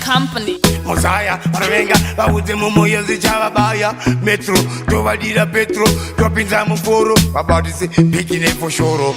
company. Mosiah, Ravenga, Bauze Momoyo Chavabaya, Metro, Tovadira Petro, Topinza Muforo, about this picking it for sure.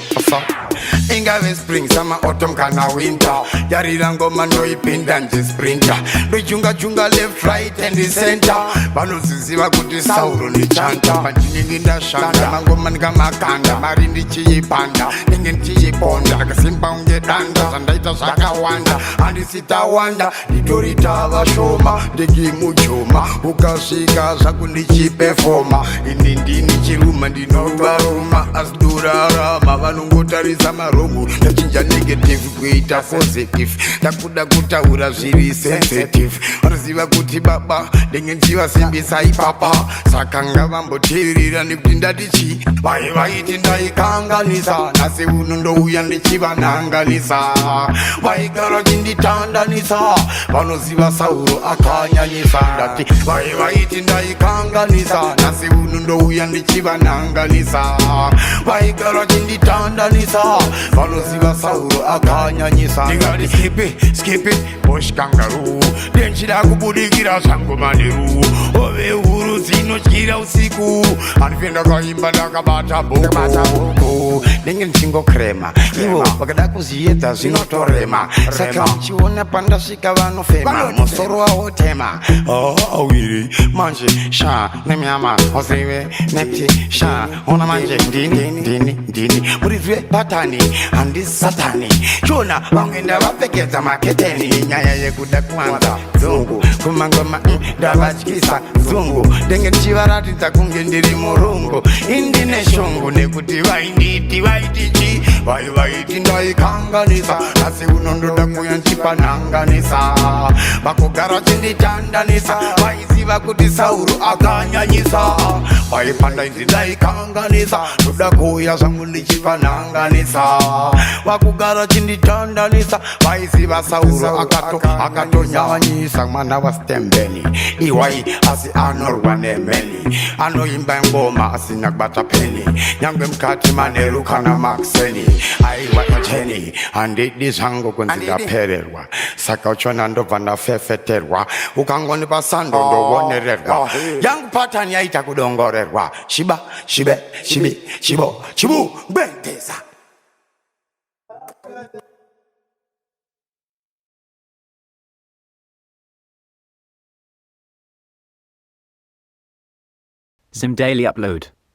Ingave spring, summer, autumn, kana winter. Yarirango Mano Pindanji sprinter. Rujunga Junga left, right, and the center. Baluziva Kuti Sauro, the chanta, Pantininda Shanta, Mango Mangamakanda, Marindi Chi Panda, Ningi Ponda, like a Simpound Danda, and Data Saka Wanda, and the Sita Wanda, the Dorita Shoma, the Gimuchoma, Ukashika, Sakundi performer, in Indini Chiruma, the Novaroma, Asdura, Mavanungutari Samarogu, the Chinja negative, greater positive, Takuda Kuta would have very sensitive, Raziva Kuti Baba, Dingenchiva Simbi Sai Papa, Sakanga Mambo Tiri, and Nipindadichi, why it in Kanganisa, Nasi Unundo and the Chiva Nanganisa, why garage in the Tandanisa, Panoziva Sauro, Akanya Nisandati, why it in the Kanganisa, Nasi Unundo and the Chiva Nanganisa, why garage in the Tandanisa, Panoziva Sauro, Akanya Nisandati, skip it, Bush Kangaroo, then Chidakubudigira Sangomaneru, Ove Uruzino Chira Usiku, and Vinagaimba Bata Boko, Ningen Chingo Crema, Ivo, Bagadakuzieta, Zinotorema, Sakamchiona Pandashikavano Fema, Mosoro Tema, oh, really, Manji, Sha, Nemiama, Osive, Nepti, Sha, Onamanje, Dini, Murive Patani, and this Satani, Chona, Long in the Rapeketa Maketeni, Naya Kudakwanda, Zungu, Kumangoma, Davachkisa, Zungu, Dengan Chivarati Takungendiri Morungo, Indine Shongo, Nekutiva, Inditi, why in the Kanganisa, Nasi Unondo Dakuyanchipa Nanganisa, Bakogara Chindi Tandanisa, why Ziva Kutisauru, Akanya Nisa, why Panda in the Kanganisa, Tudakoya Samuli Chipa Nanganisa, Bakugara Chindi Tandanisa, why Ziva Sauru, Akato Yanisa, Manawas Tembeni, Iwai, as the Anor Wane Meni, Ano Imbangoma, as in Nagbata Penny, Yangam Katimane Lukana Maxeni. I want Jenny, and this hango consider pererwa. Sakauchonando vana fefeterwa. Ukangoni pasando do one redwa. Young pattern yaita kudongorerwa. Shiba, Shibo, Chibu, Bentesa. Zim Daily Upload.